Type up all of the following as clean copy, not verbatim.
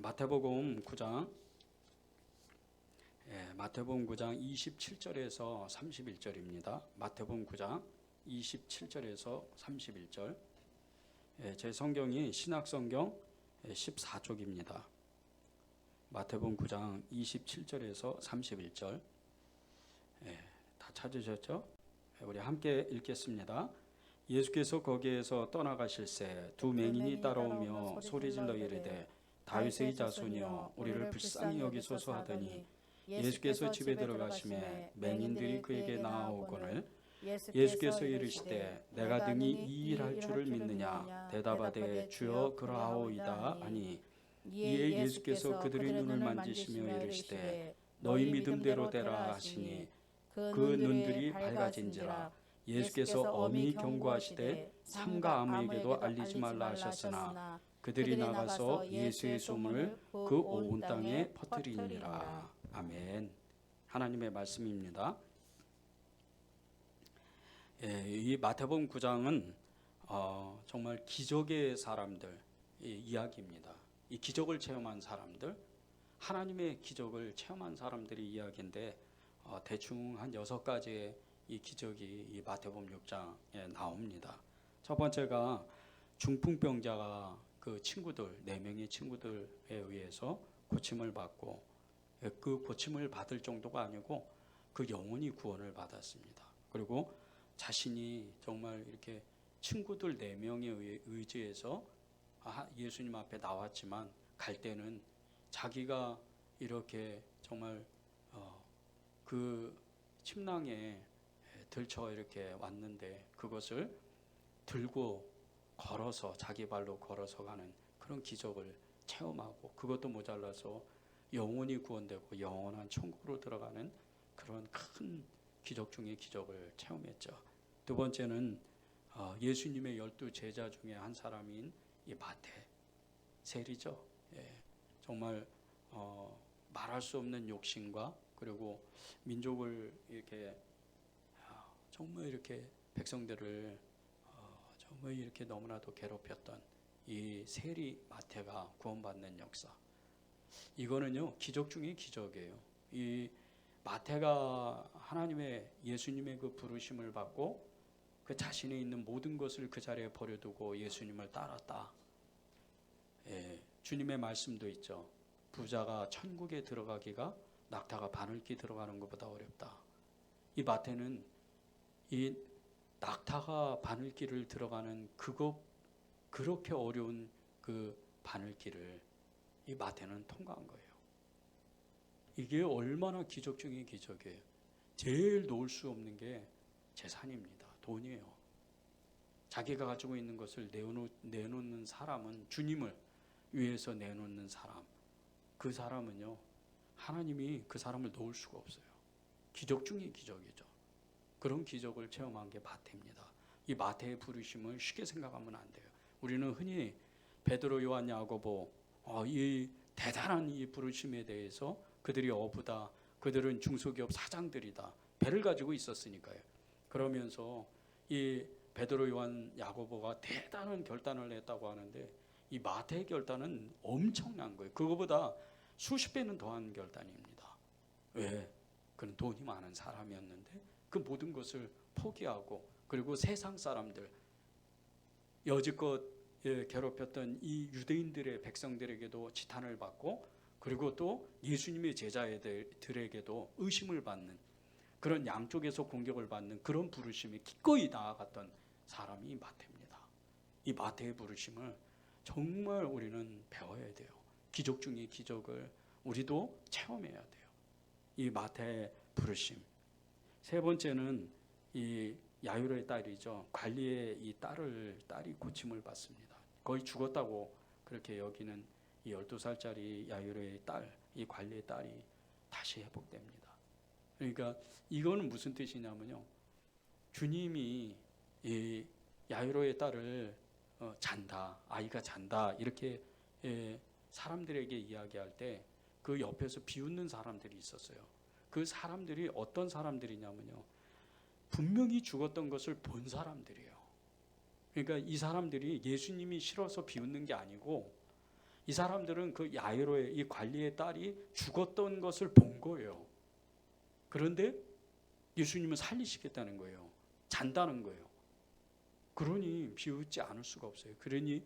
마태복음 9장 마태복음 9장 27절에서 31절입니다. 마태복음 9장 27절에서 31절. 제 성경이 신약성경 14쪽입니다. 마태복음 9장 27절에서 31절. 다 찾으셨죠? 우리 함께 읽겠습니다. 예수께서 거기에서 떠나가실새 두 맹인이 따라오며 소리질러 이르되 다윗의 자손이여 우리를 불쌍히 여기소서 하더니 예수께서 집에 들어가시매 맹인들이 그에게 나아오거늘 예수께서 이르시되 내가 등이 이 일할 줄을 믿느냐 대답하되 주여 그러하오이다 하니 이에 예수께서 그들의 눈을 만지시며 이르시되 너희 믿음대로 되라 하시니 그 눈들이 밝아진지라. 예수께서 엄히 경고하시되 삼가 아무에게도 알리지 말라 하셨으나 그들이 나가서 예수의 소문을 그 온 땅에 퍼뜨리니라. 아멘. 하나님의 말씀입니다. 이 마태복음 9장은 정말 기적의 사람들 이야기입니다. 이 기적을 체험한 사람들, 하나님의 기적을 체험한 사람들의 이야기인데 대충 한 6가지의 이 기적이 이 마태복음 6장에 나옵니다. 첫 번째가 중풍병자가 그 친구들, 4명의 친구들에 의해서 고침을 받고 그 고침을 받을 정도가 아니고 그 영혼이 구원을 받았습니다. 그리고 자신이 정말 이렇게 친구들 4명에 의지해서 예수님 앞에 나왔지만 갈 때는 자기가 이렇게 정말 그 침낭에 들쳐 이렇게 왔는데 그것을 들고 걸어서 자기 발로 걸어서 가는 그런 기적을 체험하고 그것도 모자라서 영혼이 구원되고 영원한 천국으로 들어가는 그런 큰 기적 중의 기적을 체험했죠. 두 번째는 예수님의 12 제자 중에 한 사람인 이 마태 세리죠. 정말 말할 수 없는 욕심과 그리고 민족을 이렇게 정말 이렇게 백성들을 정말 이렇게 너무나도 괴롭혔던 이 세리 마태가 구원받는 역사. 이거는요 기적 중의 기적이에요. 이 마태가 하나님의 예수님의 그 부르심을 받고 그 자신에 있는 모든 것을 그 자리에 버려두고 예수님을 따랐다. 주님의 말씀도 있죠. 부자가 천국에 들어가기가 낙타가 바늘기 들어가는 것보다 어렵다. 이 마태는 이 낙타가 바늘길을 들어가는 그렇게 어려운 그 바늘길을 이 마태는 통과한 거예요. 이게 얼마나 기적 중의 기적이에요. 제일 놓을 수 없는 게 재산입니다. 돈이에요. 자기가 가지고 있는 것을 내놓는 사람은 주님을 위해서 내놓는 사람. 그 사람은요 하나님이 그 사람을 놓을 수가 없어요. 기적 중의 기적이죠. 그런 기적을 체험한 게 마태입니다. 이 마태의 부르심을 쉽게 생각하면 안 돼요. 우리는 흔히 베드로, 요한, 야고보 이 대단한 이 부르심에 대해서 그들이 어부다, 그들은 중소기업 사장들이다, 배를 가지고 있었으니까요. 그러면서 이 베드로, 요한, 야고보가 대단한 결단을 했다고 하는데 이 마태의 결단은 엄청난 거예요. 그거보다 수십 배는 더한 결단입니다. 왜? 그는 돈이 많은 사람이었는데 그 모든 것을 포기하고 그리고 세상 사람들 여지껏 괴롭혔던 이 유대인들의 백성들에게도 지탄을 받고 그리고 또 예수님의 제자들에게도 의심을 받는 그런 양쪽에서 공격을 받는 그런 부르심에 기꺼이 나아갔던 사람이 마태입니다. 이 마태의 부르심을 정말 우리는 배워야 돼요. 기적 중의 기적을 우리도 체험해야 돼요. 이 마태의 부르심. 세 번째는 이 야이로의 딸이죠. 관리의 이 딸이 고침을 받습니다. 거의 죽었다고 그렇게 여기는 이 12살짜리 야이로의 딸, 이 관리의 딸이 다시 회복됩니다. 그러니까 이거는 무슨 뜻이냐면요. 주님이 이 야이로의 딸을 잔다, 아이가 잔다 이렇게 사람들에게 이야기할 때 그 옆에서 비웃는 사람들이 있었어요. 그 사람들이 어떤 사람들이냐면요. 분명히 죽었던 것을 본 사람들이에요. 그러니까 이 사람들이 예수님이 싫어서 비웃는 게 아니고 이 이 사람들은 그 야이로의 이 관리의 딸이 죽었던 것을 본 거예요. 그런데 예수님은 살리시겠다는 거예요. 잔다는 거예요. 그러니 비웃지 않을 수가 없어요. 그러니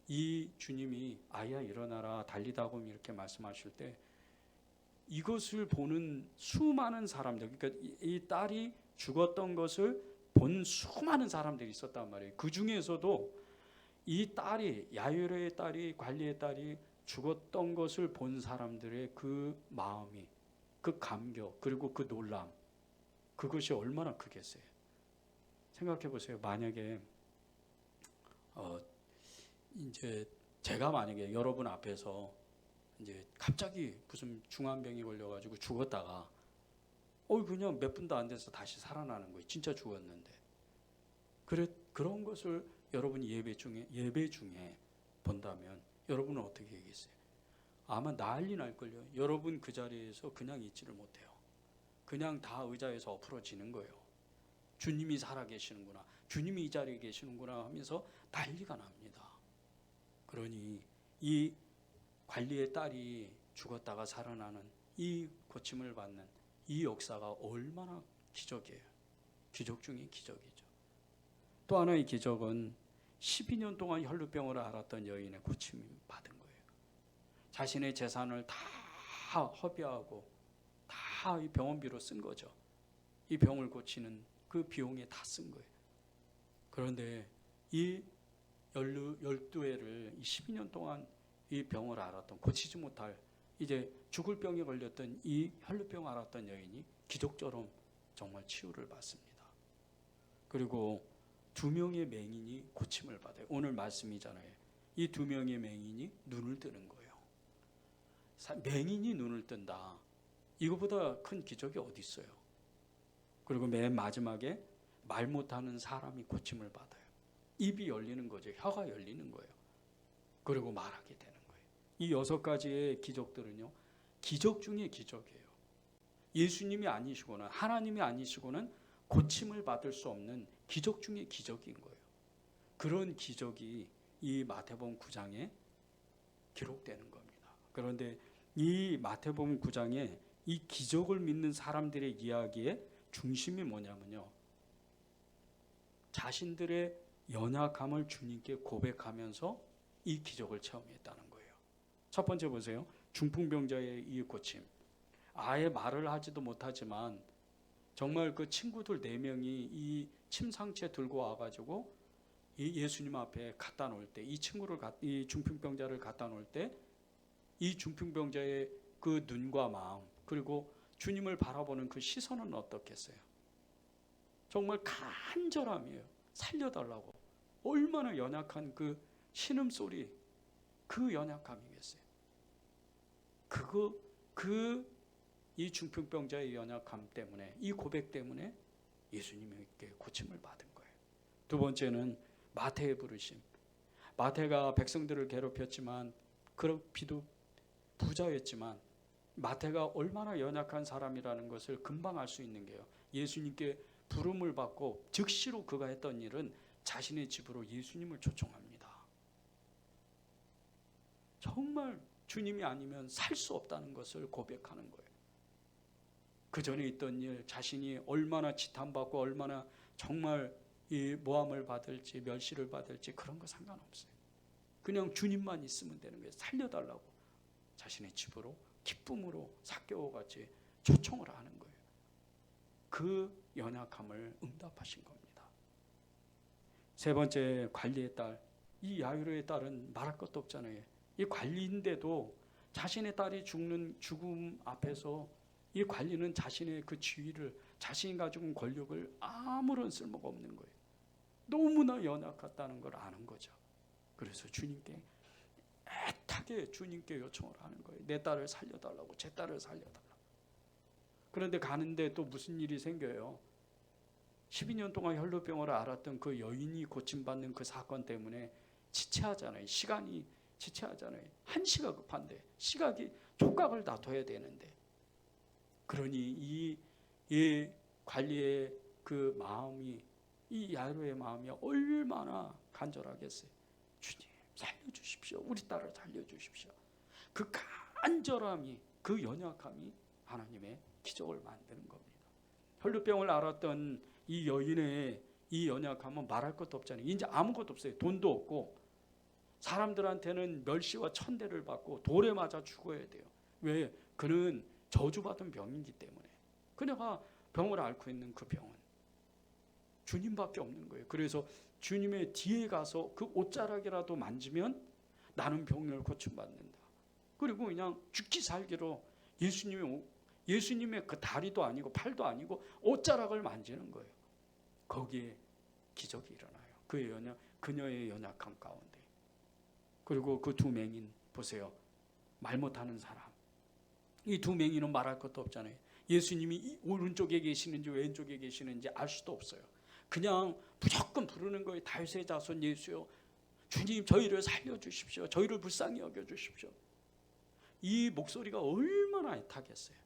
이 주님이 아이야 일어나라 달리다곰 이렇게 말씀하실 때 이것을 보는 수많은 사람들, 그러니까 이 딸이 죽었던 것을 본 수많은 사람들이 있었단 말이에요. 그 중에서도 이 딸이, 야이로의 딸이, 관리의 딸이 죽었던 것을 본 사람들의 그 마음이, 그 감격, 그리고 그 놀람, 그것이 얼마나 크겠어요. 생각해 보세요. 만약에 이제 제가 만약에 여러분 앞에서 이제 갑자기 무슨 중환병이 걸려가지고 죽었다가 그냥 몇 분도 안 돼서 다시 살아나는 거예요. 진짜 죽었는데. 그런 것을 여러분이 예배 중에 본다면 여러분은 어떻게 얘기했어요? 아마 난리 날걸요. 여러분 그 자리에서 그냥 있지를 못해요. 그냥 다 의자에서 엎어지는 거예요. 주님이 살아계시는구나, 주님이 이 자리에 계시는구나 하면서 난리가 납니다. 그러니 이 관리의 딸이 죽었다가 살아나는 이 고침을 받는 이 역사가 얼마나 기적이에요. 기적 중에 기적이죠. 또 하나의 기적은 12년 동안 혈루병을 앓았던 여인의 고침을 받은 거예요. 자신의 재산을 다 허비하고 다 이 병원비로 쓴 거죠. 이 병을 고치는 그 비용에 다 쓴 거예요. 그런데 이 12회를 12년 동안 이 병을 앓았던, 고치지 못할 이제 죽을 병에 걸렸던 이 혈루병을 앓았던 여인이 기적처럼 정말 치유를 받습니다. 그리고 2명의 맹인이 고침을 받아요. 오늘 말씀이잖아요. 이 2명의 맹인이 눈을 뜨는 거예요. 맹인이 눈을 뜬다. 이거보다 큰 기적이 어디 있어요? 그리고 맨 마지막에 말 못하는 사람이 고침을 받아요. 입이 열리는 거죠. 혀가 열리는 거예요. 그리고 말하게 되는 거예요. 이 6가지의 기적들은요, 기적 중에 기적이에요. 예수님이 아니시거나 하나님이 아니시고는 고침을 받을 수 없는 기적 중에 기적인 거예요. 그런 기적이 이 마태복음 9장에 기록되는 겁니다. 그런데 이 마태복음 9장에 이 기적을 믿는 사람들의 이야기의 중심이 뭐냐면요, 자신들의 연약함을 주님께 고백하면서 이 기적을 체험했다는 거예요. 첫 번째 보세요. 중풍병자의 이 고침. 아예 말을 하지도 못하지만 정말 그 친구들 4명이 이 침상채 들고 와가지고 이 예수님 앞에 갖다 놓을 때, 이 중풍병자를 갖다 놓을 때 이 중풍병자의 그 눈과 마음, 그리고 주님을 바라보는 그 시선은 어떻겠어요? 정말 간절함이에요. 살려달라고. 얼마나 연약한 그 신음소리, 그 연약함이겠어요. 이 중풍병자의 연약함 때문에, 이 고백 때문에 예수님에게 고침을 받은 거예요. 두 번째는 마태의 부르심. 마태가 백성들을 괴롭혔지만, 비도 부자였지만 마태가 얼마나 연약한 사람이라는 것을 금방 알 수 있는 게요, 예수님께 부름을 받고 즉시로 그가 했던 일은 자신의 집으로 예수님을 초청합니다. 정말 주님이 아니면 살 수 없다는 것을 고백하는 거예요. 그 전에 있던 일, 자신이 얼마나 지탄받고 얼마나 정말 이 모함을 받을지 멸시를 받을지 그런 거 상관없어요. 그냥 주님만 있으면 되는 거예요. 살려달라고 자신의 집으로 기쁨으로 삭개오같이 초청을 하는 거예요. 그 연약함을 응답하신 겁니다. 세 번째, 관리의 딸. 이 야이로의 딸은 말할 것도 없잖아요. 이 관리인데도 자신의 딸이 죽음 앞에서 이 관리는 자신의 그 지위를, 자신이 가지고 온 권력을 아무런 쓸모가 없는 거예요. 너무나 연약하다는 걸 아는 거죠. 그래서 주님께 애타게 주님께 요청을 하는 거예요. 내 딸을 살려달라고, 제 딸을 살려달라고. 그런데 가는데 또 무슨 일이 생겨요. 12년 동안 혈루병을 앓았던 그 여인이 고침받는 그 사건 때문에 지체하잖아요. 시간이 지체하잖아요. 한시가 급한데, 시각이 촉각을 다퉈야 되는데. 그러니 이 관리의 그 마음이, 이 야이로의 마음이 얼마나 간절하겠어요. 주님, 살려주십시오. 우리 딸을 살려주십시오. 그 간절함이, 그 연약함이 하나님의 기적을 만드는 겁니다. 혈루병을 앓았던 이 여인의 이 연약함은 말할 것도 없잖아요. 이제 아무것도 없어요. 돈도 없고 사람들한테는 멸시와 천대를 받고 돌에 맞아 죽어야 돼요. 왜? 그는 저주받은 병이기 때문에. 그녀가 병을 앓고 있는 그 병은 주님밖에 없는 거예요. 그래서 주님의 뒤에 가서 그 옷자락이라도 만지면 나는 병을 고침받는다. 그리고 그냥 죽기 살기로 예수님의 그 다리도 아니고 팔도 아니고 옷자락을 만지는 거예요. 거기에 기적이 일어나요. 그녀의 연약함 가운데. 그리고 그 두 맹인 보세요. 말 못하는 사람. 이 두 맹인은 말할 것도 없잖아요. 예수님이 오른쪽에 계시는지 왼쪽에 계시는지 알 수도 없어요. 그냥 무조건 부르는 거예요. 다윗의 자손 예수요, 주님 저희를 살려주십시오. 저희를 불쌍히 여겨주십시오. 이 목소리가 얼마나 애타겠어요.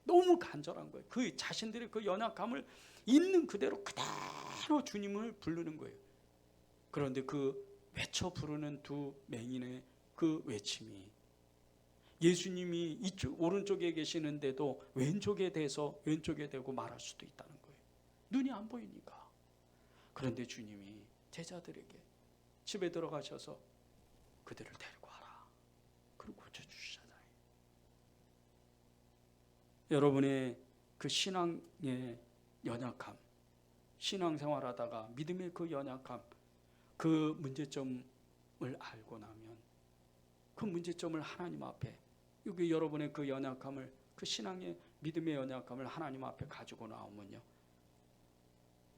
너무 간절한 거예요. 그 자신들의 그 연약함을 있는 그대로 주님을 부르는 거예요. 그런데 그 외쳐 부르는 두 맹인의 그 외침이 예수님이 이쪽 오른쪽에 계시는데도 왼쪽에 대고 말할 수도 있다는 거예요. 눈이 안 보이니까. 그런데 주님이 제자들에게 집에 들어가셔서 그들을 데리고 와라. 그리고 고쳐주시잖아요. 여러분의 그 신앙의 연약함, 신앙생활하다가 믿음의 그 연약함, 그 문제점을 알고 나면 그 문제점을 하나님 앞에, 여기 여러분의 그 연약함을, 그 신앙의 믿음의 연약함을 하나님 앞에 가지고 나오면요,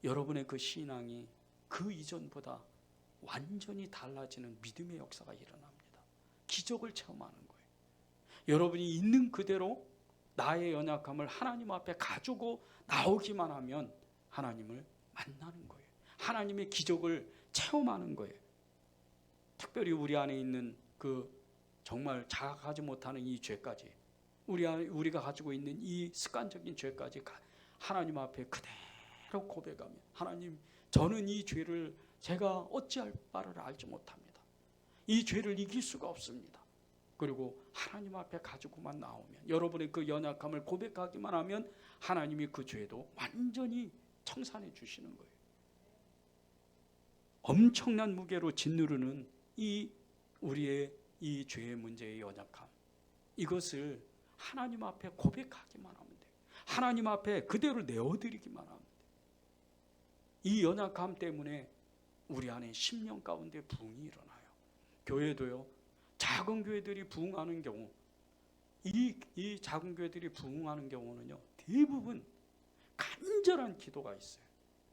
여러분의 그 신앙이 그 이전보다 완전히 달라지는 믿음의 역사가 일어납니다. 기적을 체험하는 거예요. 여러분이 있는 그대로 나의 연약함을 하나님 앞에 가지고 나오기만 하면 하나님을 만나는 거예요. 하나님의 기적을 체험하는 거예요. 특별히 우리 안에 있는 그 정말 자각하지 못하는 이 죄까지, 우리가 가지고 있는 이 습관적인 죄까지 하나님 앞에 그대로 고백하며, 하나님 저는 이 죄를 제가 어찌할 바를 알지 못합니다. 이 죄를 이길 수가 없습니다. 그리고 하나님 앞에 가지고만 나오면, 여러분의 그 연약함을 고백하기만 하면 하나님이 그 죄도 완전히 청산해 주시는 거예요. 엄청난 무게로 짓누르는 우리의 이 죄의 문제의 연약함, 이것을 하나님 앞에 고백하기만 하면 돼요. 하나님 앞에 그대로 내어드리기만 하면 돼요. 이 연약함 때문에 우리 안에 심령 가운데 부흥이 일어나요. 교회도요, 작은 교회들이 부흥하는 경우, 이 작은 교회들이 부흥하는 경우는요, 대부분 간절한 기도가 있어요.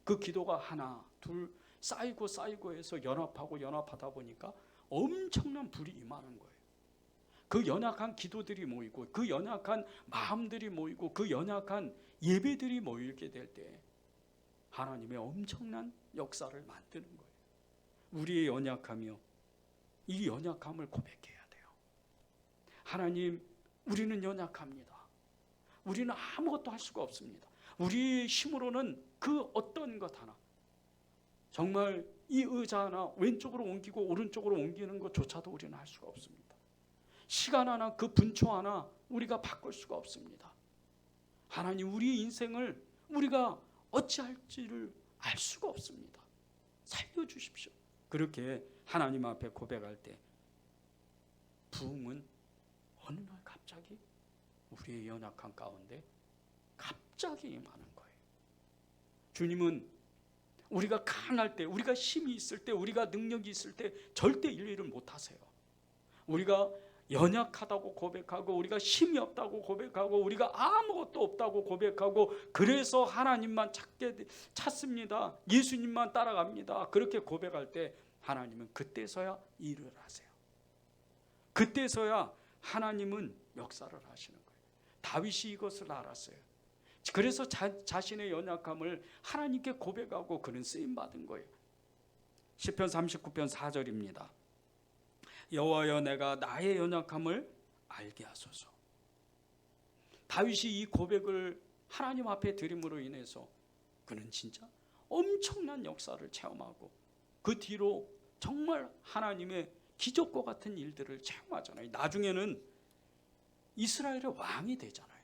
그 기도가 하나, 둘 쌓이고 해서 연합하다 보니까 엄청난 불이 임하는 거예요. 그 연약한 기도들이 모이고, 그 연약한 마음들이 모이고, 그 연약한 예배들이 모이게 될 때 하나님의 엄청난 역사를 만드는 거예요. 우리의 연약함이요, 이 연약함을 고백해야 돼요. 하나님, 우리는 연약합니다. 우리는 아무것도 할 수가 없습니다. 우리 힘으로는 그 어떤 것 하나, 정말 이 의자 하나 왼쪽으로 옮기고 오른쪽으로 옮기는 것조차도 우리는 할 수가 없습니다. 시간 하나, 그 분초 하나 우리가 바꿀 수가 없습니다. 하나님, 우리 인생을 우리가 어찌할지를 알 수가 없습니다. 살려주십시오. 그렇게 하나님 앞에 고백할 때 부흥은 어느 날 갑자기 우리의 연약한 가운데 갑자기 임하는 거예요. 주님은 우리가 강할 때, 우리가 힘이 있을 때, 우리가 능력이 있을 때 절대 일을 못하세요. 우리가 연약하다고 고백하고, 우리가 힘이 없다고 고백하고, 우리가 아무것도 없다고 고백하고, 그래서 하나님만 찾습니다, 예수님만 따라갑니다, 그렇게 고백할 때 하나님은 그때서야 일을 하세요. 그때서야 하나님은 역사를 하시는 거예요. 다윗이 이것을 알았어요. 그래서 자신의 연약함을 하나님께 고백하고 그는 쓰임받은 거예요. 시편 39편 4절입니다. 여호와여, 내가 나의 연약함을 알게 하소서. 다윗이 이 고백을 하나님 앞에 드림으로 인해서 그는 진짜 엄청난 역사를 체험하고, 그 뒤로 정말 하나님의 기적과 같은 일들을 체험하잖아요. 나중에는 이스라엘의 왕이 되잖아요.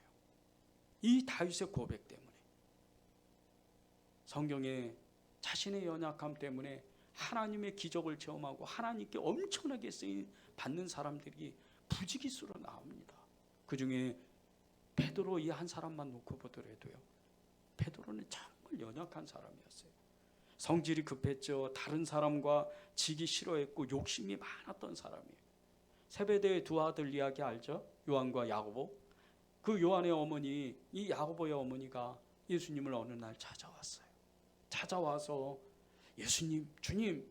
이 다윗의 고백 때문에. 성경에 자신의 연약함 때문에 하나님의 기적을 체험하고 하나님께 엄청나게 쓰임 받는 사람들이 부지기수로 나옵니다. 그 중에 베드로 이 한 사람만 놓고 보더라도요, 베드로는 정말 연약한 사람이었어요. 성질이 급했죠. 다른 사람과 지기 싫어했고 욕심이 많았던 사람이에요. 세베대의 두 아들 이야기 알죠? 요한과 야고보. 그 요한의 어머니, 이 야고보의 어머니가 예수님을 어느 날 찾아왔어요. 찾아와서 예수님, 주님,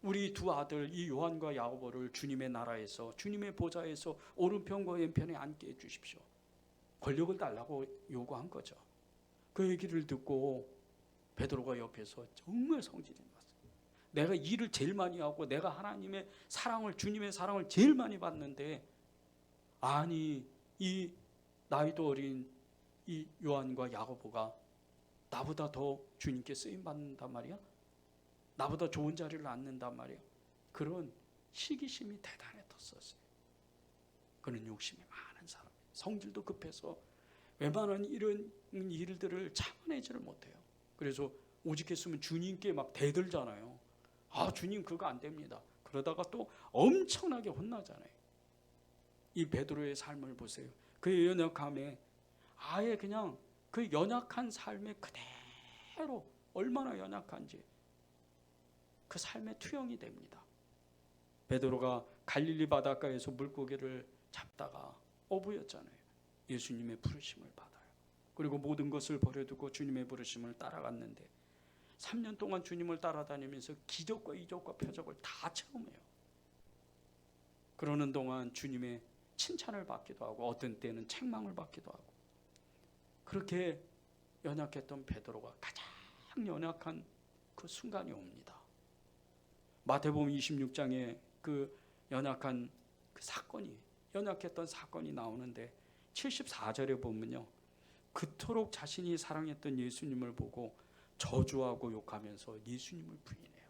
우리 두 아들 이 요한과 야고보를 주님의 나라에서, 주님의 보좌에서 오른편과 왼편에 앉게 해주십시오. 권력을 달라고 요구한 거죠. 그 얘기를 듣고 베드로가 옆에서 정말 성질이 났어요. 내가 일을 제일 많이 하고 내가 하나님의 사랑을, 주님의 사랑을 제일 많이 받는데, 아니 이 나이도 어린 이 요한과 야고보가 나보다 더 주님께 쓰임 받는단 말이야? 나보다 좋은 자리를 앉는단 말이야? 그런 시기심이 대단했었어요. 그는 욕심이 많은 사람, 성질도 급해서 웬만한 이런 일들을 참아내지를 못해요. 그래서 오직했으면 주님께 막 대들잖아요. 아, 주님 그거 안 됩니다. 그러다가 또 엄청나게 혼나잖아요. 이 베드로의 삶을 보세요. 그의 연약함에 아예 그냥 그 연약한 삶에 그대로 얼마나 연약한지 그 삶의 투영이 됩니다. 베드로가 갈릴리 바닷가에서 물고기를 잡다가 어부였잖아요. 예수님의 부르심을 받아요. 그리고 모든 것을 버려두고 주님의 부르심을 따라갔는데 3년 동안 주님을 따라다니면서 기적과 이적과 표적을 다 체험해요. 그러는 동안 주님의 칭찬을 받기도 하고 어떤 때는 책망을 받기도 하고, 그렇게 연약했던 베드로가 가장 연약한 그 순간이 옵니다. 마태복음 26장에 그 연약한 그 사건이, 연약했던 사건이 나오는데 74절에 보면요, 그토록 자신이 사랑했던 예수님을 보고 저주하고 욕하면서 예수님을 부인해요.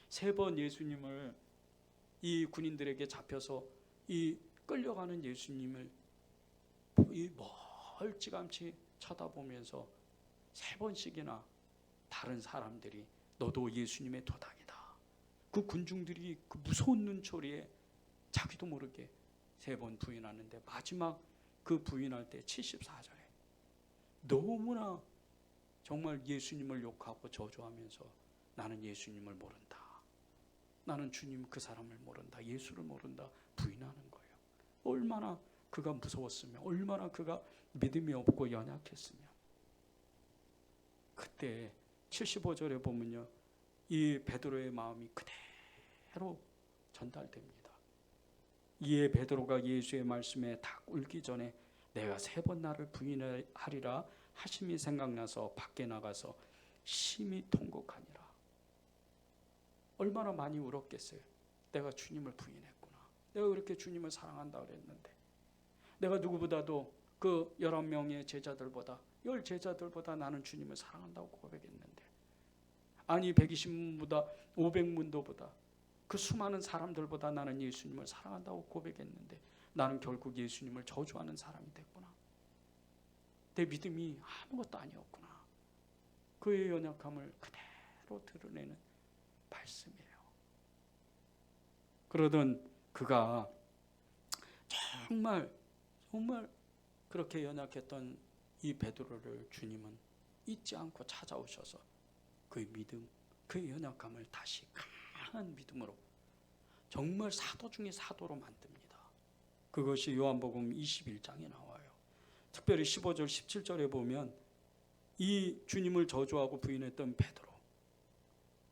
3번 예수님을, 이 군인들에게 잡혀서 이 끌려가는 예수님을 이 멀찌감치 쳐다보면서 3번씩이나 다른 사람들이 너도 예수님의 도당이다. 그 군중들이 그 무서운 눈초리에 자기도 모르게 3번 부인하는데, 마지막 그 부인할 때 74절에 너무나 정말 예수님을 욕하고 저주하면서 나는 예수님을 모른다. 나는 주님 그 사람을 모른다. 예수를 모른다. 부인하는 거예요. 얼마나 그가 무서웠으며, 얼마나 그가 믿음이 없고 연약했으며. 그때 75절에 보면요, 이 베드로의 마음이 그대로 전달됩니다. 이에 베드로가 예수의 말씀에 다 꿇기 전에 내가 3번 나를 부인하리라 하심이 생각나서 밖에 나가서 심히 통곡하니라. 얼마나 많이 울었겠어요. 내가 주님을 부인했구나. 내가 그렇게 주님을 사랑한다 그랬는데, 내가 누구보다도 그 11명의 제자들보다, 10제자들보다 나는 주님을 사랑한다고 고백했는데, 아니 120문보다 500문도보다 그 수많은 사람들보다 나는 예수님을 사랑한다고 고백했는데 나는 결국 예수님을 저주하는 사람이 됐구나. 내 믿음이 아무것도 아니었구나. 그의 연약함을 그대로 드러내는 말씀이에요. 그러던 그가 정말 그렇게 연약했던 이 베드로를 주님은 잊지 않고 찾아오셔서 그의 믿음, 그의 연약함을 다시 강한 믿음으로, 정말 사도 중에 사도로 만듭니다. 그것이 요한복음 21장에 나와요. 특별히 15절 17절에 보면 이 주님을 저주하고 부인했던 베드로,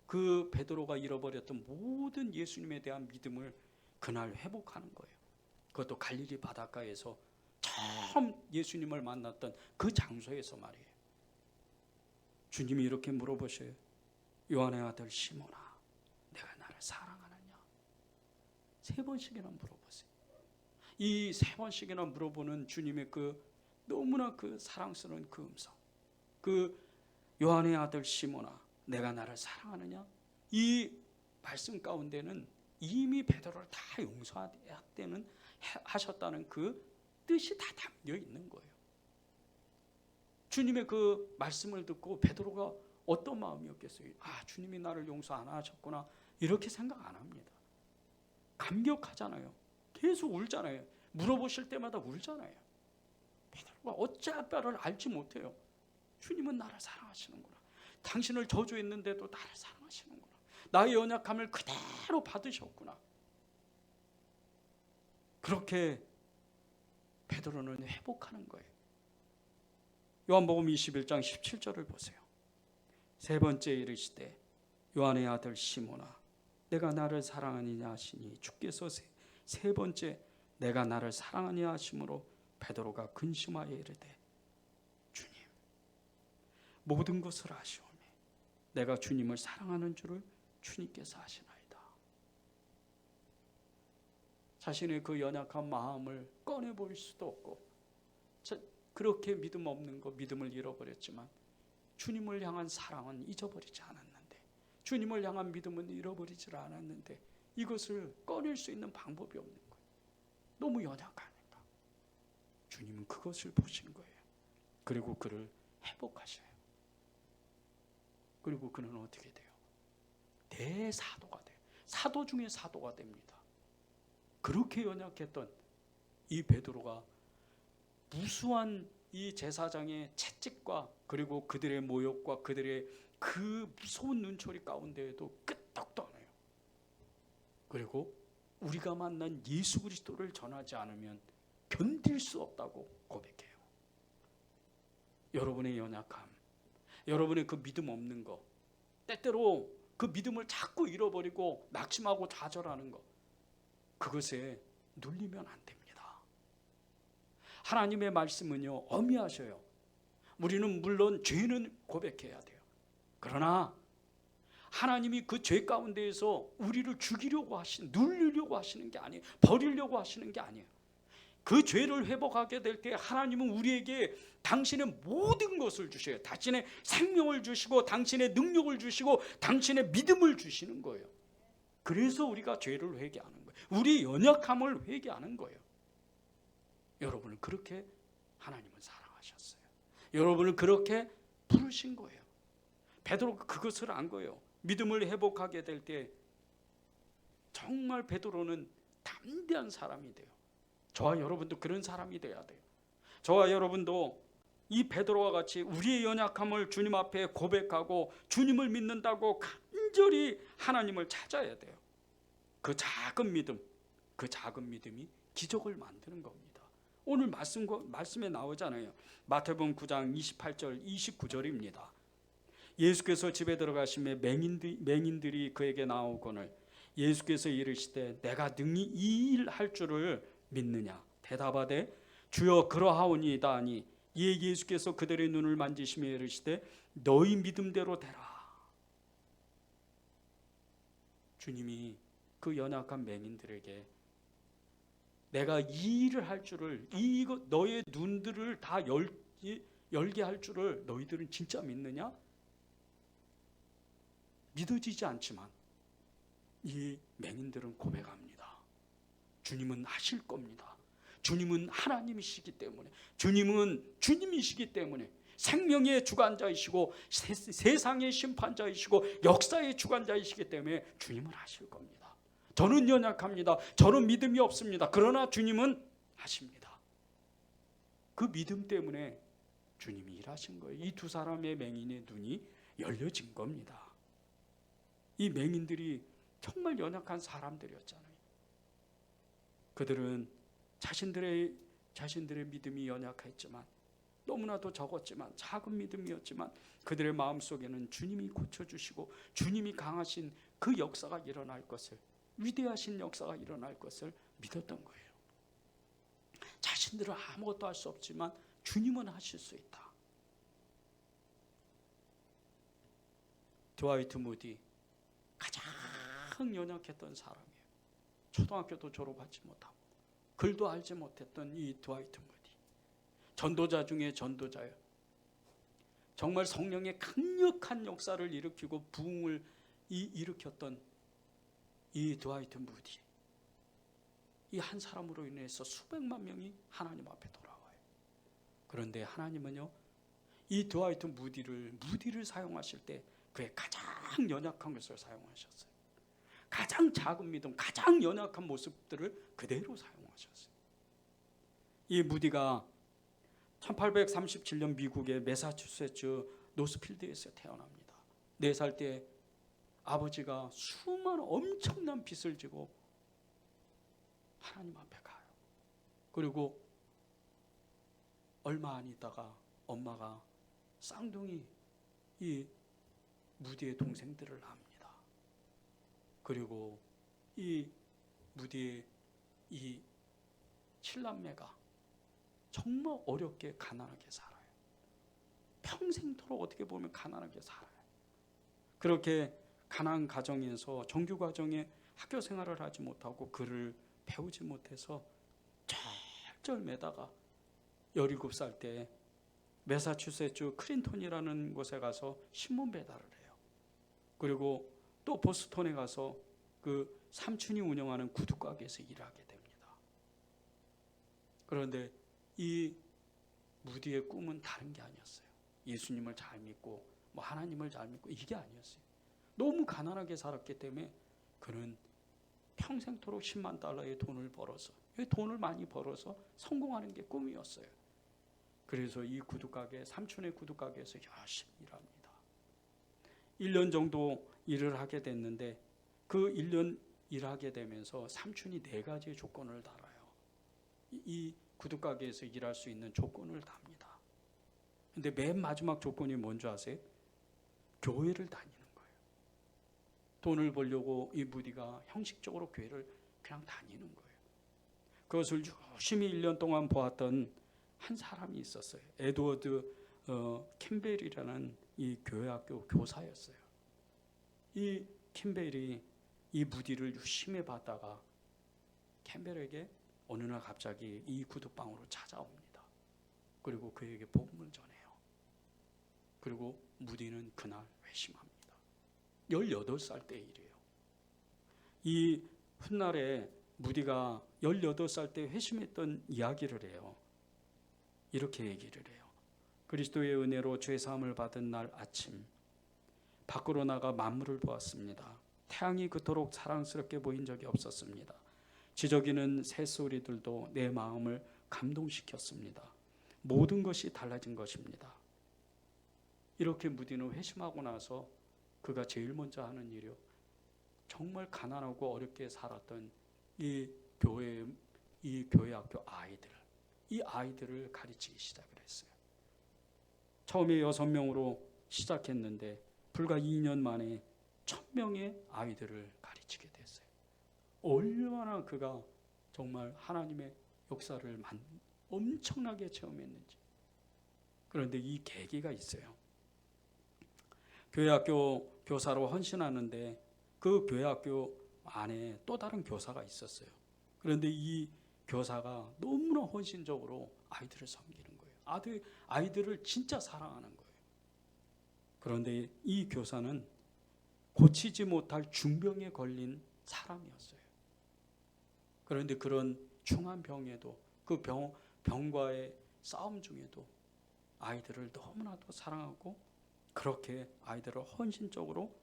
그 베드로가 잃어버렸던 모든 예수님에 대한 믿음을 그날 회복하는 거예요. 그것도 갈릴리 바닷가에서 처음 예수님을 만났던 그 장소에서 말이에요. 주님이 이렇게 물어보셔요. 요한의 아들 시몬아, 내가 나를 사랑하느냐? 3번씩이나 물어보세요. 이 3번씩이나 물어보는 주님의 그 너무나 그 사랑스러운 그 음성, 그 요한의 아들 시몬아, 내가 나를 사랑하느냐? 이 말씀 가운데는 이미 베드로를 다 용서하셨다는 하셨다는 그 뜻이 다 담겨 있는 거예요. 주님의 그 말씀을 듣고 베드로가 어떤 마음이었겠어요? 아, 주님이 나를 용서 안 하셨구나, 이렇게 생각 안 합니다. 감격하잖아요. 계속 울잖아요. 물어보실 때마다 울잖아요. 베드로가 어찌할 바를 알지 못해요. 주님은 나를 사랑하시는구나. 당신을 저주했는데도 나를 사랑하시는구나. 나의 연약함을 그대로 받으셨구나. 그렇게 베드로는 회복하는 거예요. 요한복음 21장 17절을 보세요. 세 번째 이르시되 요한의 아들 시몬아, 내가 나를 사랑하느냐 하시니, 주께서 세 번째 내가 나를 사랑하느냐 하심으로 베드로가 근심하여 이르되, 주님, 모든 것을 아시오매 내가 주님을 사랑하는 줄을 주님께서 아시나이다. 자신의 그 연약한 마음을 꺼내 보일 수도 없고, 그렇게 믿음 없는 거, 믿음을 잃어버렸지만 주님을 향한 사랑은 잊어버리지 않았는데, 주님을 향한 믿음은 잃어버리지 않았는데, 이것을 꺼낼 수 있는 방법이 없는 거예요. 너무 연약하니까. 주님은 그것을 보신 거예요. 그리고 그를 회복하셔요. 그리고 그는 어떻게 돼요? 대사도가 돼요. 사도 중에 사도가 됩니다. 그렇게 연약했던 이 베드로가 무수한 이 제사장의 채찍과 그리고 그들의 모욕과 그들의 그 무서운 눈초리 가운데에도 끄떡도 안 해요. 그리고 우리가 만난 예수 그리스도를 전하지 않으면 견딜 수 없다고 고백해요. 여러분의 연약함, 여러분의 그 믿음 없는 거, 때때로 그 믿음을 자꾸 잃어버리고 낙심하고 좌절하는 거, 그것에 눌리면 안 됩니다. 하나님의 말씀은요, 엄히하셔요. 우리는 물론 죄는 고백해야 돼요. 그러나 하나님이 그 죄 가운데에서 우리를 죽이려고 누르려고 하시는 게 아니에요. 버리려고 하시는 게 아니에요. 그 죄를 회복하게 될 때 하나님은 우리에게 당신의 모든 것을 주셔요. 당신의 생명을 주시고 당신의 능력을 주시고 당신의 믿음을 주시는 거예요. 그래서 우리가 죄를 회개하는 거예요. 우리 연약함을 회개하는 거예요. 여러분을 그렇게 하나님은 사랑하셨어요. 여러분을 그렇게 부르신 거예요. 베드로가 그것을 안 거예요. 믿음을 회복하게 될 때 정말 베드로는 담대한 사람이 돼요. 저와 여러분도 그런 사람이 돼야 돼요. 저와 여러분도 이 베드로와 같이 우리의 연약함을 주님 앞에 고백하고 주님을 믿는다고 간절히 하나님을 찾아야 돼요. 그 작은 믿음이 기적을 만드는 겁니다. 오늘 말씀에 나오잖아요. 마태복음 9장 28절 29절입니다. 예수께서 집에 들어가시매 맹인들이 그에게 나오거늘 예수께서 이르시되 내가 능히 이 일 할 줄을 믿느냐? 대답하되 주여 그러하오니이다 하니, 이에 예수께서 그들의 눈을 만지시며 이르시되 너희 믿음대로 되라. 주님이 그 연약한 맹인들에게 내가 이 일을 할 줄을, 너의 눈들을 다 열게 할 줄을 너희들은 진짜 믿느냐? 믿어지지 않지만 이 맹인들은 고백합니다. 주님은 하실 겁니다. 주님은 하나님이시기 때문에, 주님은 주님이시기 때문에, 생명의 주관자이시고 세상의 심판자이시고 역사의 주관자이시기 때문에 주님은 하실 겁니다. 저는 연약합니다. 저는 믿음이 없습니다. 그러나 주님은 하십니다. 그 믿음 때문에 주님이 일하신 거예요. 이 두 사람의 맹인의 눈이 열려진 겁니다. 이 맹인들이 정말 연약한 사람들이었잖아요. 그들은 자신들의 믿음이 연약했지만, 너무나도 적었지만, 작은 믿음이었지만 그들의 마음속에는 주님이 고쳐주시고 주님이 강하신 그 역사가 일어날 것을, 위대하신 역사가 일어날 것을 믿었던 거예요. 자신들은 아무것도 할 수 없지만 주님은 하실 수 있다. 드와이트 무디, 가장 연약했던 사람이에요. 초등학교도 졸업하지 못하고 글도 알지 못했던 이 드와이트 무디, 전도자 중에 전도자예요. 정말 성령의 강력한 역사를 일으키고 부흥을 일으켰던 이 드와이트 무디, 이 한 사람으로 인해서 수백만 명이 하나님 앞에 돌아와요. 그런데 하나님은요, 이 드와이트 무디를 사용하실 때 그의 가장 연약한 것을 사용하셨어요. 가장 작은 믿음, 가장 연약한 모습들을 그대로 사용하셨어요. 이 무디가 1837년 미국의 매사추세츠 노스필드에서 태어납니다. 4살 때 아버지가 수많은 엄청난 빚을 지고 하나님 앞에 가요. 그리고 얼마 안 있다가 엄마가 쌍둥이 이 무디의 동생들을 낳습니다. 그리고 이 무디의 이 7남매가 정말 어렵게 가난하게 살아요. 평생토록 어떻게 보면 가난하게 살아요. 그렇게 가난한 가정에서 정규 과정에 학교 생활을 하지 못하고 글을 배우지 못해서 쩔쩔매다가 17살 때 매사추세츠 크린턴이라는 곳에 가서 신문 배달을 해요. 그리고 또 보스턴에 가서 그 삼촌이 운영하는 구두가게에서 일하게 됩니다. 그런데 이 무디의 꿈은 다른 게 아니었어요. 예수님을 잘 믿고 뭐 하나님을 잘 믿고 이게 아니었어요. 너무 가난하게 살았기 때문에 그는 평생토록 10만 달러의 돈을 벌어서, 돈을 많이 벌어서 성공하는 게 꿈이었어요. 그래서 이 구두가게, 삼촌의 구두가게에서 열심히 일합니다. 1년 정도 일을 하게 됐는데 그 1년 일하게 되면서 삼촌이 4가지의 조건을 달아요. 이 구두가게에서 일할 수 있는 조건을 답니다. 근데 맨 마지막 조건이 뭔지 아세요? 교회를 다니는 거예요. 돈을 벌려고 이 무디가 형식적으로 교회를 그냥 다니는 거예요. 그것을 열심히 1년 동안 보았던 한 사람이 있었어요. 에드워드 캠벨이라는 이 교회학교 교사였어요. 이 캠벨이 이 무디를 유심히 봤다가 캠벨에게 어느 날 갑자기 이 구두방으로 찾아옵니다. 그리고 그에게 복음을 전해요. 그리고 무디는 그날 회심합니다. 18살 때 일이에요. 이 훗날에 무디가 18살 때 회심했던 이야기를 해요. 이렇게 얘기를 해요. 그리스도의 은혜로 죄사함을 받은 날 아침 밖으로 나가 만물을 보았습니다. 태양이 그토록 사랑스럽게 보인 적이 없었습니다. 지저귀는 새소리들도 내 마음을 감동시켰습니다. 모든 것이 달라진 것입니다. 이렇게 무디는 회심하고 나서 그가 제일 먼저 하는 일이요, 정말 가난하고 어렵게 살았던 이 교회학교 아이들, 이 아이들을 가르치기 시작을 했어요. 처음에 6명으로 시작했는데 불과 2년 만에 1000명의 아이들을 가르치게 됐어요. 얼마나 그가 정말 하나님의 역사를 엄청나게 체험했는지. 그런데 이 계기가 있어요. 교회학교 교사로 헌신하는데 그 교회학교 안에 또 다른 교사가 있었어요. 그런데 이 교사가 너무나 헌신적으로 아이들을 섬기는 거예요. 아이들을 진짜 사랑하는 거예요. 그런데 이 교사는 고치지 못할 중병에 걸린 사람이었어요. 그런데 그런 중한 병에도 그 병과의 싸움 중에도 아이들을 너무나도 사랑하고 그렇게 아이들을 헌신적으로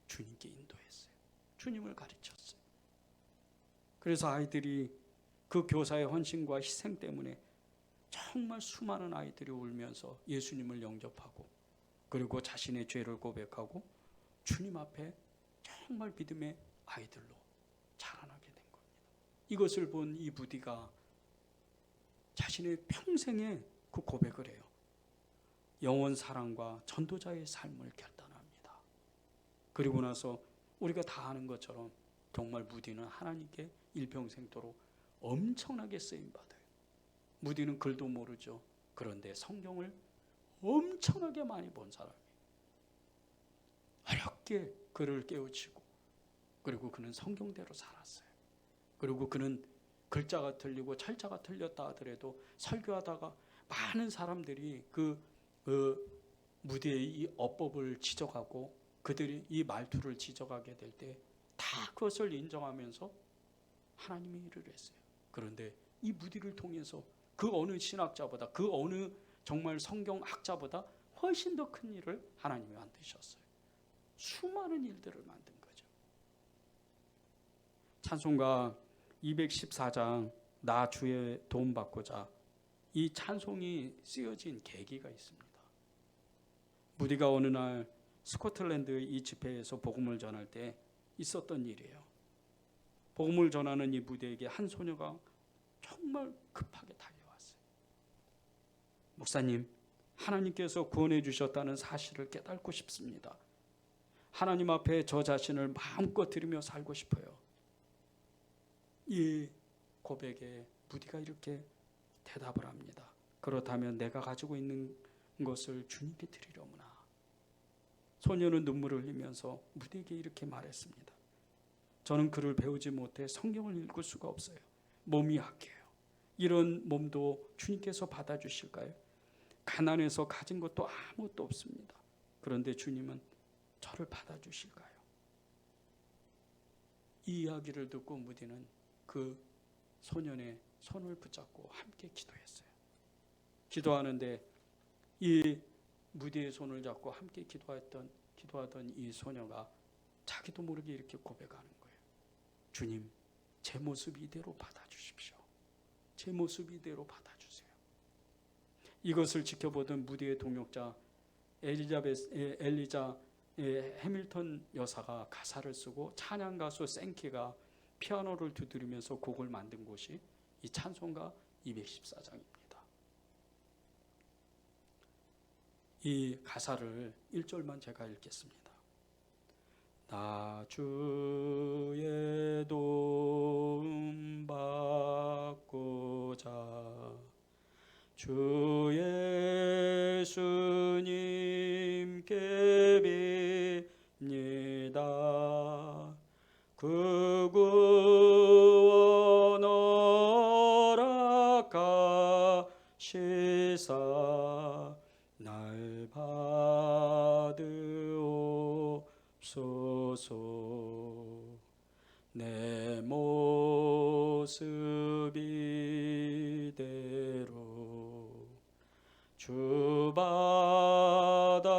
주님께 인도했어요. 주님을 가르쳤어요. 그래서 아이들이 그 교사의 헌신과 희생 때문에 정말 수많은 아이들이 울면서 예수님을 영접하고 그리고 자신의 죄를 고백하고 주님 앞에 정말 믿음의 아이들로 자라나게 된 겁니다. 이것을 본 이 무디가 자신의 평생에 그 고백을 해요. 영원 사랑과 전도자의 삶을 결단합니다. 그리고 나서 우리가 다 아는 것처럼 정말 무디는 하나님께 일평생도록 엄청나게 쓰임받아요. 무디는 글도 모르죠. 그런데 성경을 엄청나게 많이 본 사람이에요. 어렵게 글을 깨우치고 그리고 그는 성경대로 살았어요. 그리고 그는 글자가 틀리고 철자가 틀렸다 하더라도 설교하다가 많은 사람들이 그 무디의 이 어법을 지적하고 그들이 이 말투를 지적하게 될 때 다 그것을 인정하면서 하나님의 일을 했어요. 그런데 이 무디를 통해서 그 어느 신학자보다, 그 어느 정말 성경학자보다 훨씬 더 큰 일을 하나님이 만드셨어요. 수많은 일들을 만든 거죠. 찬송가 214장 나 주의 도움 받고자, 이 찬송이 쓰여진 계기가 있습니다. 무디가 어느 날 스코틀랜드 이 집회에서 복음을 전할 때 있었던 일이에요. 복음을 전하는 이 무디에게 한 소녀가 정말 급하게 달려왔어요. 목사님, 하나님께서 구원해 주셨다는 사실을 깨닫고 싶습니다. 하나님 앞에 저 자신을 마음껏 드리며 살고 싶어요. 이 고백에 무디가 이렇게 대답을 합니다. 그렇다면 내가 가지고 있는 것을 주님께 드리려무나. 소녀는 눈물을 흘리면서 무디에게 이렇게 말했습니다. 저는 글을 배우지 못해 성경을 읽을 수가 없어요. 몸이 약해요. 이런 몸도 주님께서 받아주실까요? 가난해서 가진 것도 아무것도 없습니다. 그런데 주님은 저를 받아주실까요? 이 이야기를 듣고 무디는 그 소년의 손을 붙잡고 함께 기도했어요. 기도하는데 이 무디의 손을 잡고 함께 기도하던 이 소녀가 자기도 모르게 이렇게 고백하는 거예요. 주님, 제 모습 이대로 받아주십시오. 제 모습 이대로 받아주세요. 이것을 지켜보던 무디의 동역자 엘리자 해밀턴 여사가 가사를 쓰고 찬양 가수 생키가 피아노를 두드리면서 곡을 만든 곳이 이 찬송가 214장입니다. 이 가사를 1절만 제가 읽겠습니다. 나 주의 도움 받고자 주 예수님께 빕니다. 그 구원 허락하시사 날 받으옵소서. 내 모습 이대로 주 받아주소서.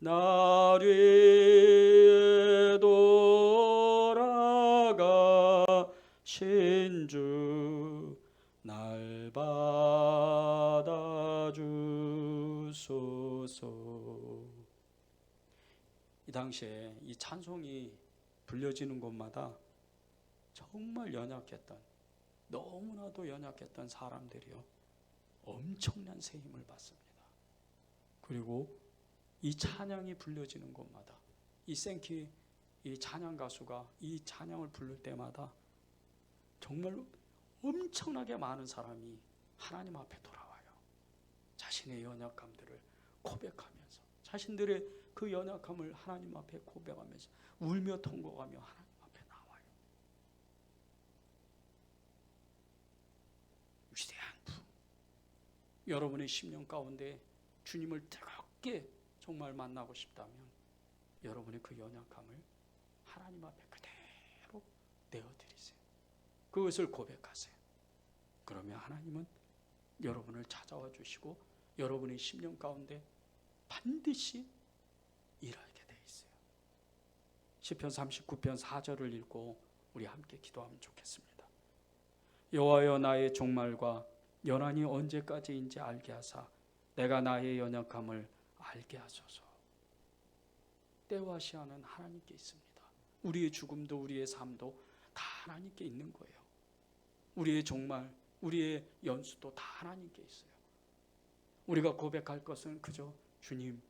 날 위해 돌아가신 주 날 받아주소서. 이 당시에 이 찬송이 불려지는 곳마다 정말 연약했던, 너무나도 연약했던 사람들이요, 엄청난 새 힘을 받습니다. 그리고 이 찬양이 불려지는 곳마다 이 생키, 이 찬양 가수가 이 찬양을 부를 때마다 정말 엄청나게 많은 사람이 하나님 앞에 돌아와요. 자신의 연약함들을 고백하면서, 자신들의 그 연약함을 하나님 앞에 고백하면서 울며 통곡하며 하나님 앞에 나와요. 위대한 부, 여러분의 심령 가운데 주님을 뜨겁게 정말 만나고 싶다면 여러분의 그 연약함을 하나님 앞에 그대로 내어드리세요. 그것을 고백하세요. 그러면 하나님은 여러분을 찾아와 주시고 여러분의 심령 가운데 반드시 일하게 돼 있어요. 시편 39편 4절을 읽고 우리 함께 기도하면 좋겠습니다. 여호와여, 나의 종말과 연한이 언제까지인지 알게 하사 내가 나의 연약함을 알게 하소서. 때와 시한은 하나님께 있습니다. 우리의 죽음도 우리의 삶도 다 하나님께 있는 거예요. 우리의 종말, 우리의 연수도 다 하나님께 있어요. 우리가 고백할 것은 그저 주님,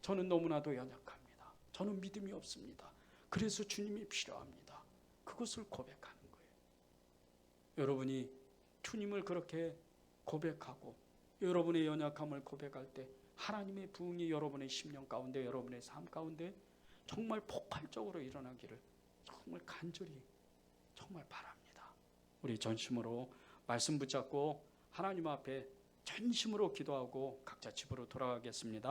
저는 너무나도 연약합니다. 저는 믿음이 없습니다. 그래서 주님이 필요합니다. 그것을 고백하는 거예요. 여러분이 주님을 그렇게 고백하고 여러분의 연약함을 고백할 때 하나님의 부흥이 여러분의 심령 가운데, 여러분의 삶 가운데 정말 폭발적으로 일어나기를 정말 간절히 정말 바랍니다. 우리 전심으로 말씀 붙잡고 하나님 앞에 전심으로 기도하고 각자 집으로 돌아가겠습니다.